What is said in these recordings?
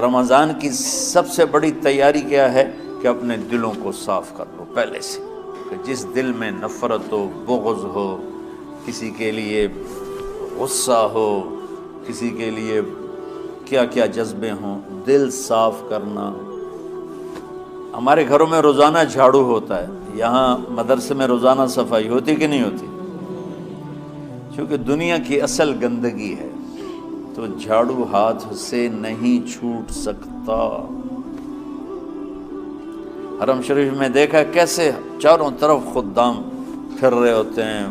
رمضان کی سب سے بڑی تیاری کیا ہے کہ اپنے دلوں کو صاف کر لو پہلے سے، کہ جس دل میں نفرت ہو، بغض ہو، کسی کے لیے غصہ ہو، کسی کے لیے کیا کیا جذبے ہوں، دل صاف کرنا۔ ہمارے گھروں میں روزانہ جھاڑو ہوتا ہے، یہاں مدرسے میں روزانہ صفائی ہوتی کہ نہیں ہوتی؟ کیونکہ دنیا کی اصل گندگی ہے تو جھاڑو ہاتھ سے نہیں چھوٹ سکتا۔ حرم شریف میں دیکھا کیسے چاروں طرف خدام پھر رہے ہوتے ہیں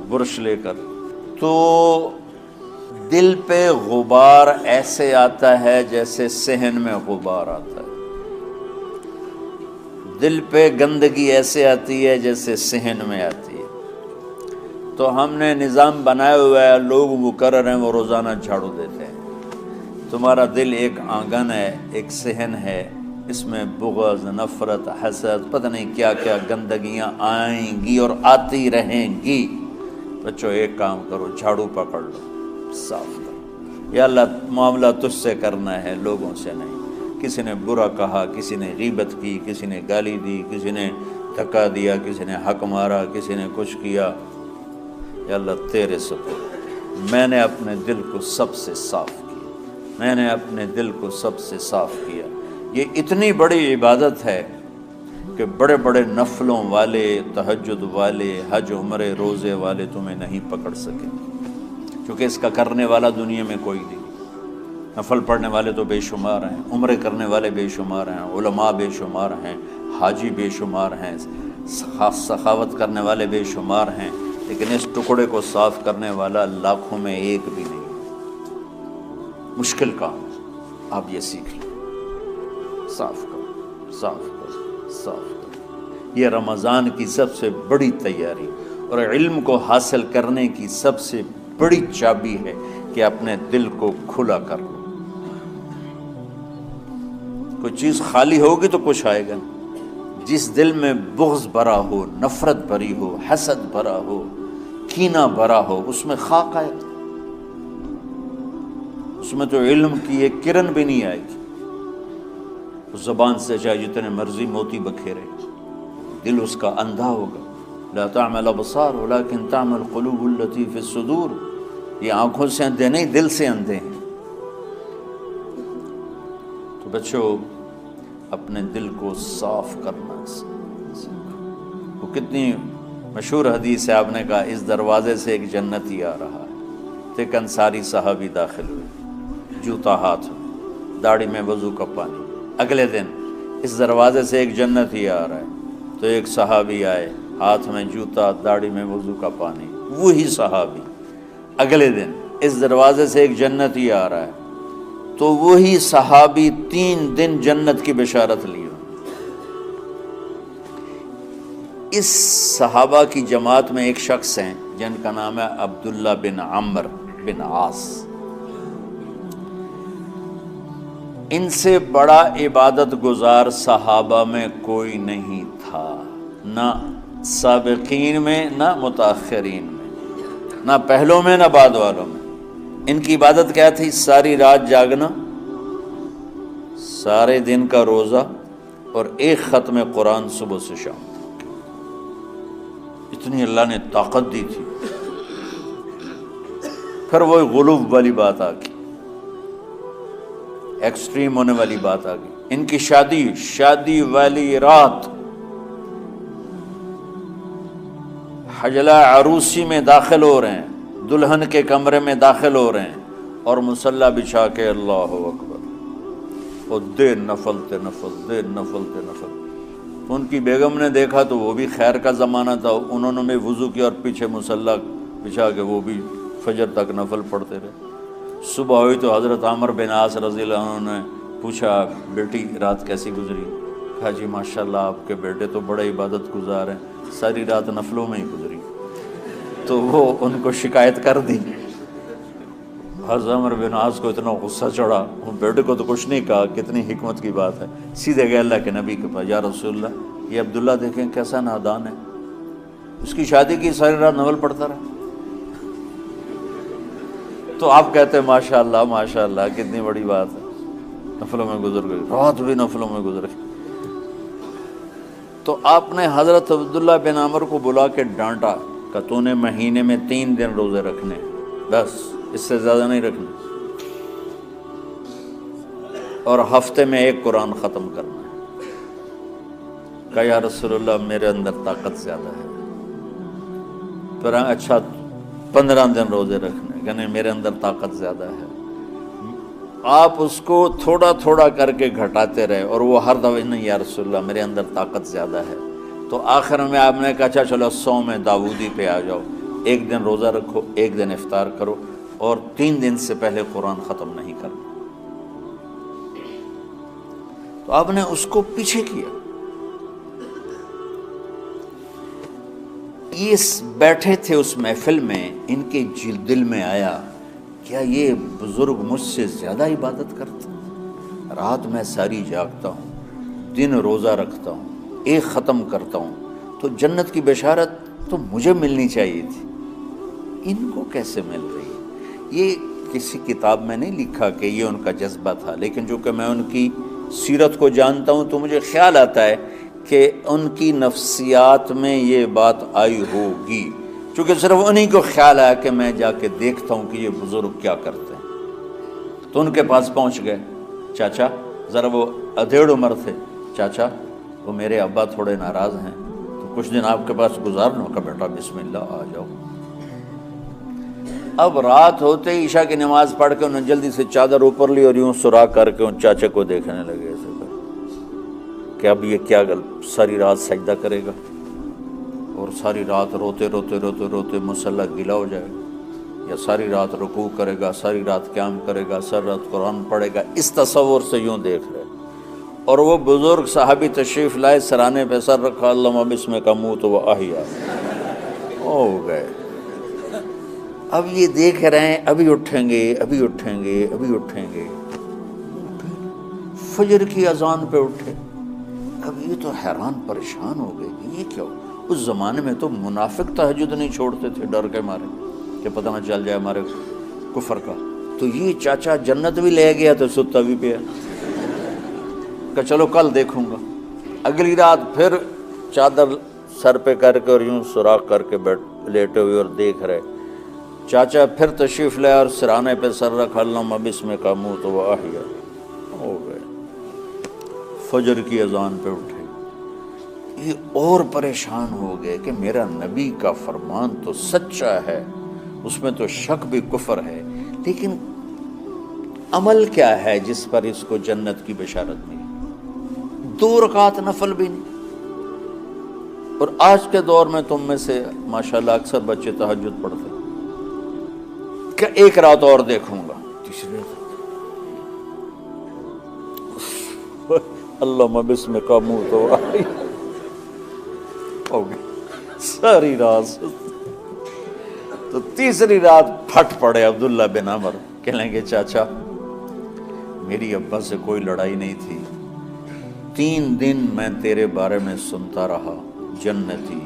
برش لے کر، تو دل پہ غبار ایسے آتا ہے جیسے صحن میں غبار آتا ہے، دل پہ گندگی ایسے آتی ہے جیسے صحن میں آتی ہے۔ تو ہم نے نظام بنایا ہوا ہے، لوگ مقرر ہیں وہ روزانہ جھاڑو دیتے ہیں۔ تمہارا دل ایک آنگن ہے، ایک صحن ہے، اس میں بغض، نفرت، حسد، پتہ نہیں کیا کیا گندگیاں آئیں گی اور آتی رہیں گی۔ بچوں ایک کام کرو، جھاڑو پکڑ لو، صاف کرو۔ یا اللہ معاملہ تجھ سے کرنا ہے، لوگوں سے نہیں۔ کسی نے برا کہا، کسی نے غیبت کی، کسی نے گالی دی، کسی نے دھکا دیا، کسی نے حق مارا، کسی نے کچھ کیا، یا اللہ تیرے سپرد میں نے اپنے دل کو سب سے صاف کیا، میں نے اپنے دل کو سب سے صاف کیا۔ یہ اتنی بڑی عبادت ہے کہ بڑے بڑے نفلوں والے، تہجد والے، حج عمرے روزے والے تمہیں نہیں پکڑ سکیں، کیونکہ اس کا کرنے والا دنیا میں کوئی نہیں۔ نفل پڑھنے والے تو بے شمار ہیں، عمرے کرنے والے بے شمار ہیں، علماء بے شمار ہیں، حاجی بے شمار ہیں، سخاوت کرنے والے بے شمار ہیں، لیکن اس ٹکڑے کو صاف کرنے والا لاکھوں میں ایک بھی نہیں۔ مشکل کام، آپ یہ سیکھ لیں، صاف کرو، صاف کرو، صاف کرو۔ یہ رمضان کی سب سے بڑی تیاری اور علم کو حاصل کرنے کی سب سے بڑی چابی ہے کہ اپنے دل کو کھلا کر لو۔ کوئی چیز خالی ہوگی تو کچھ آئے گا۔ جس دل میں بغض بھرا ہو، نفرت بھری ہو، حسد بھرا ہو، کینہ بھرا ہو، اس میں خاک آئے گا، اس میں تو علم کی ایک کرن بھی نہیں آئے گی۔ اس زبان سے چاہے جتنے مرضی موتی بکھیرے، دل اس کا اندھا ہوگا۔ لا تعمى الابصار ولكن تعمى القلوب التي في الصدور۔ یہ آنکھوں سے اندھے نہیں، دل سے اندھے ہیں۔ تو بچوں اپنے دل کو صاف کرنا سیکھو۔ وہ کتنی مشہور حدیث ہے، آپ نے کہا اس دروازے سے ایک جنتی آ رہا ہے، تو ایک انصاری صحابی داخل ہوئے، جوتا ہاتھ میں، داڑھی میں وضو کا پانی۔ اگلے دن اس دروازے سے ایک جنتی آ رہا ہے، تو ایک صحابی آئے، ہاتھ میں جوتا، داڑھی میں وضو کا پانی، وہی صحابی۔ اگلے دن اس دروازے سے ایک جنتی آ رہا ہے، تو وہی صحابی 3 دن جنت کی بشارت لی۔ اس صحابہ کی جماعت میں ایک شخص ہیں جن کا نام ہے عبداللہ بن عمرو بن عاص۔ ان سے بڑا عبادت گزار صحابہ میں کوئی نہیں تھا، نہ سابقین میں، نہ متاخرین میں، نہ پہلوں میں، نہ بعد والوں میں۔ ان کی عبادت کیا تھی؟ ساری رات جاگنا، سارے دن کا روزہ، اور ایک ختم قرآن صبح سے شام۔ اتنی اللہ نے طاقت دی تھی۔ پھر وہ غلوب والی بات آ گئی، ایکسٹریم ہونے والی بات آ گئی۔ ان کی شادی والی رات حجلہ عروسی میں داخل ہو رہے ہیں، دلہن کے کمرے میں داخل ہو رہے ہیں، اور مصلی بچھا کے اللہ اکبر، اور دیر نفل تے نفل، دیر نفل تے نفل۔ تو ان کی بیگم نے دیکھا تو وہ بھی خیر کا زمانہ تھا، انہوں نے بھی وضو کیا اور پیچھے مصلی بچھا کے وہ بھی فجر تک نفل پڑھتے رہے۔ صبح ہوئی تو حضرت عمرو بن عاص رضی اللہ عنہ نے پوچھا، بیٹی رات کیسی گزری؟ کہا جی ماشاءاللہ آپ کے بیٹے تو بڑے عبادت گزار ہیں، ساری رات نفلوں میں ہی گزری۔ تو وہ ان کو شکایت کر دی۔ حضرت عمرو بن عاص کو اتنا غصہ چڑھا، ان بیٹے کو تو کچھ نہیں کہا، کتنی حکمت کی بات ہے، سیدھے گئے اللہ کے نبی کے پاس، یا رسول اللہ یہ عبداللہ دیکھیں کیسا نادان ہے، اس کی شادی کی ساری رات نفل پڑھتا رہا۔ تو آپ کہتے ہیں ماشاءاللہ ماشاءاللہ کتنی بڑی بات ہے۔ نفلوں میں گزر گئی، رات بھی نفلوں میں گزر گئی۔ تو آپ نے حضرت عبداللہ بن عمر کو بلا کے ڈانٹا کہ تو نے مہینے میں 3 دن روزے رکھنے، بس اس سے زیادہ نہیں رکھنے، اور ہفتے میں 1 قرآن ختم کرنا ہے۔ کہا یا رسول اللہ میرے اندر طاقت زیادہ ہے۔ پھر اچھا 15 دن روزے رکھنے، کہ نہیں میرے اندر طاقت زیادہ ہے۔ آپ اس کو تھوڑا تھوڑا کر کے گھٹاتے رہے، اور وہ ہر دفعہ نہیں یا رسول اللہ میرے اندر طاقت زیادہ ہے۔ تو آخر میں آپ نے کہا اچھا چلو صوم داؤدی پہ آ جاؤ، 1 دن روزہ رکھو، 1 دن افطار کرو، اور 3 دن سے پہلے قرآن ختم نہیں کرنا۔ تو آپ نے اس کو پیچھے کیا۔ یہ بیٹھے تھے اس محفل میں، ان کے دل میں آیا کیا یہ بزرگ مجھ سے زیادہ عبادت کرتا ہوں؟ رات میں ساری جاگتا ہوں، دن روزہ رکھتا ہوں، 1 ختم کرتا ہوں، تو جنت کی بشارت تو مجھے ملنی چاہیے تھی، ان کو کیسے مل رہی ہے؟ یہ کسی کتاب میں نہیں لکھا کہ یہ ان کا جذبہ تھا، لیکن جو کہ میں ان کی سیرت کو جانتا ہوں تو مجھے خیال آتا ہے کہ ان کی نفسیات میں یہ بات آئی ہوگی، چونکہ صرف انہی کو خیال آیا کہ میں جا کے دیکھتا ہوں کہ یہ بزرگ کیا کرتے ہیں۔ تو ان کے پاس پہنچ گئے، چاچا، ذرا وہ ادھیڑ عمر تھے، چاچا وہ میرے ابا تھوڑے ناراض ہیں، تو کچھ دن آپ کے پاس گزار لوں؟ کا بیٹا بسم اللہ آ جاؤ۔ اب رات ہوتے ہی عشاء کی نماز پڑھ کے انہوں نے جلدی سے چادر اوپر لی اور یوں سراغ کر کے ان چاچے کو دیکھنے لگے ایسے کہ اب یہ کیا ساری رات سجدہ کرے گا، اور ساری رات روتے روتے روتے روتے مصلی گیلا ہو جائے گا، یا ساری رات رکوع کرے گا، ساری رات قیام کرے گا، ساری رات قرآن پڑھے گا، اس تصور سے یوں دیکھ رہے۔ اور وہ بزرگ صحابی تشریف لائے، سرانے پہ سر رکھا، اللہم بسمک اموت و احیا، ہو گئے۔ اب یہ دیکھ رہے ہیں ابھی اٹھیں گے، ابھی اٹھیں گے، ابھی اٹھیں گے، فجر کی اذان پہ اٹھے۔ اب یہ تو حیران پریشان ہو گئے کہ یہ کیا ہو؟ اس زمانے میں تو منافق تہجد نہیں چھوڑتے تھے ڈر کے مارے کہ پتہ نہ چل جائے ہمارے کفر کا۔ تو یہ چاچا جنت بھی لے گیا تو ستا بھی پیا کہ چلو کل دیکھوں گا۔ اگلی رات پھر چادر سر پہ کر کے اور یوں سوراخ کر کے لیٹے ہوئے اور دیکھ رہے۔ چاچا پھر تشریف لے اور سرانے پہ سر رکھا، اللہم بسمک اموت و احیا، ہو گئے۔ فجر کی اذان پہ اٹھے، یہ اور پریشان ہو گئے کہ میرا نبی کا فرمان تو سچا ہے، اس میں تو شک بھی کفر ہے، لیکن عمل کیا ہے جس پر اس کو جنت کی بشارت ملی؟ 2 رکعت نفل بھی نہیں۔ اور آج کے دور میں تم میں سے ماشاءاللہ اکثر بچے تہجد پڑھتے کہ 1 رات اور دیکھوں گا، تیسری رات اللہم بسمک اموت و احیا، ہو گئی ساری رات۔ تو تیسری رات پھٹ پڑے عبداللہ بن عمر، کہنے لگے چاچا میری ابا سے کوئی لڑائی نہیں تھی، 3 دن میں تیرے بارے میں سنتا رہا، جنتی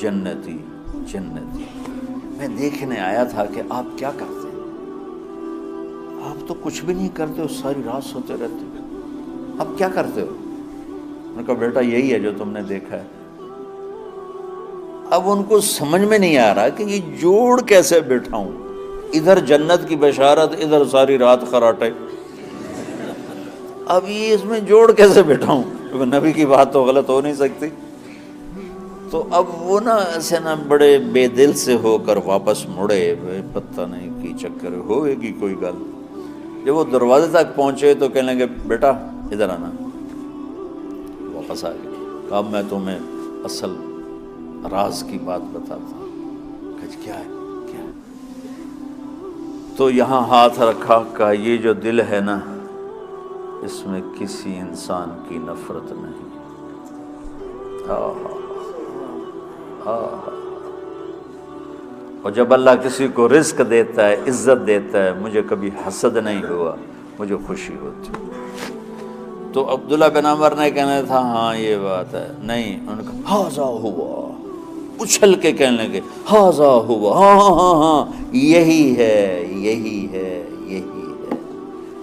جنتی جنتی۔ میں دیکھنے آیا تھا کہ آپ کیا کرتے ہیں، آپ تو کچھ بھی نہیں کرتے ہو، ساری رات سوتے رہتے ہو، اب کیا کرتے ہو؟ میں نے کہا بیٹا یہی ہے جو تم نے دیکھا ہے۔ اب ان کو سمجھ میں نہیں آ رہا کہ یہ جوڑ کیسے بٹھاؤں، ادھر جنت کی بشارت، ادھر ساری رات خراٹے، اب یہ اس میں جوڑ کیسے بٹھاؤں، کیونکہ نبی کی بات تو غلط ہو نہیں سکتی۔ تو اب وہ نا ایسے نا بڑے بے دل سے ہو کر واپس مڑے، پتہ نہیں کی چکر ہوئے گی کوئی گل۔ جب وہ دروازے تک پہنچے تو کہنے لگے بیٹا ادھر آنا، واپس آ گئے۔ کہا میں تمہیں اصل راز کی بات بتاتا ہوں۔ کہ کیا ہے کیا ہے؟ تو یہاں ہاتھ رکھا، کہا یہ جو دل ہے نا اس میں کسی انسان کی نفرت نہیں۔ اور جب اللہ کسی کو رزق دیتا ہے، عزت دیتا ہے، مجھے کبھی حسد نہیں ہوا، مجھے خوشی ہوتی۔ تو عبداللہ بن عمر نے کہنا تھا ہاں یہ بات ہے، نہیں، انہوں نے کہا ہاذا ہوا، اچھل کے کہنے لگے ہاذا ہوا، ہاں ہاں ہاں ہاں یہی ہے یہی ہے یہی ہے۔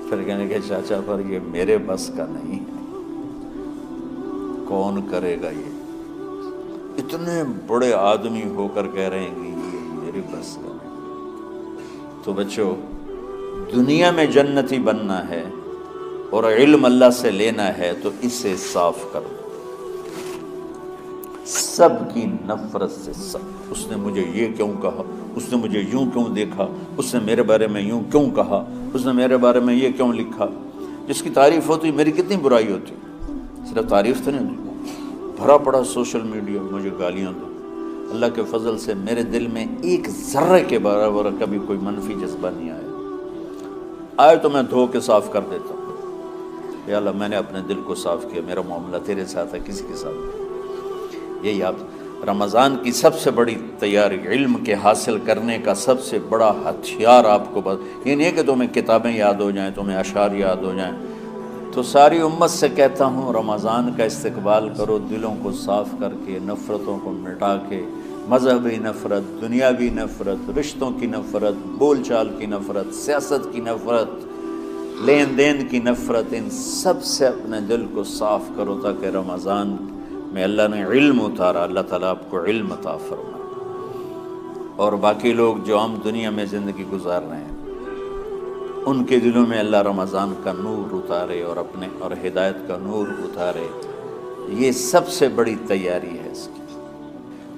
پھر کہنے کہ چاچا پر یہ میرے بس کا نہیں ہے، کون کرے گا یہ؟ اتنے بڑے آدمی ہو کر کہہ رہے ہیں کہ یہ میرے بس کا نہیں۔ تو بچوں، دنیا میں جنتی بننا ہے اور علم اللہ سے لینا ہے تو اسے صاف کر دو، سب کی نفرت سے۔ سب، اس نے مجھے یہ کیوں کہا، اس نے مجھے یوں کیوں دیکھا، اس نے میرے بارے میں یوں کیوں کہا، اس نے میرے بارے میں یہ کیوں لکھا۔ جس کی تعریف ہوتی میری کتنی برائی ہوتی، صرف تعریف تو نہیں ہوتی، بھرا پڑا سوشل میڈیا مجھے گالیاں دو۔ اللہ کے فضل سے میرے دل میں ایک ذرے کے برابر کبھی کوئی منفی جذبہ نہیں آیا تو میں دھو کے صاف کر دیتا ہوں، یا اللہ میں نے اپنے دل کو صاف کیا، میرا معاملہ تیرے ساتھ ہے، کسی کے ساتھ نہیں۔ یہی آپ رمضان کی سب سے بڑی تیاری، علم کے حاصل کرنے کا سب سے بڑا ہتھیار آپ کو بس یہ نہیں ہے کہ تمہیں کتابیں یاد ہو جائیں، تمہیں اشعار یاد ہو جائیں۔ تو ساری امت سے کہتا ہوں رمضان کا استقبال کرو، دلوں کو صاف کر کے، نفرتوں کو مٹا کے، مذہبی نفرت، دنیاوی نفرت، رشتوں کی نفرت، بول چال کی نفرت، سیاست کی نفرت، لین دین کی نفرت، ان سب سے اپنے دل کو صاف کرو تاکہ رمضان میں اللہ نے علم اتارا، اللہ تعالیٰ آپ کو علم عطا فرمائے، اور باقی لوگ جو عام دنیا میں زندگی گزار رہے ہیں ان کے دلوں میں اللہ رمضان کا نور اتارے اور ہدایت کا نور اتارے۔ یہ سب سے بڑی تیاری ہے اس کی۔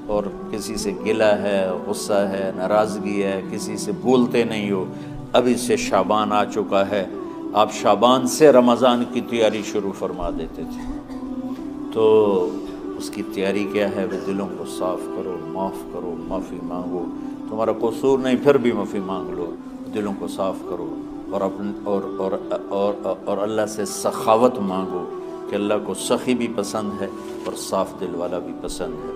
اور کسی سے گلہ ہے، غصہ ہے، ناراضگی ہے، کسی سے بولتے نہیں ہو، ابھی سے شعبان آ چکا ہے، آپ شعبان سے رمضان کی تیاری شروع فرما دیتے تھے۔ تو اس کی تیاری کیا ہے؟ وہ دلوں کو صاف کرو، معاف کرو، معافی مانگو، تمہارا قصور نہیں پھر بھی معافی مانگ لو، دلوں کو صاف کرو، اور اللہ سے سخاوت مانگو کہ اللہ کو سخی بھی پسند ہے اور صاف دل والا بھی پسند ہے۔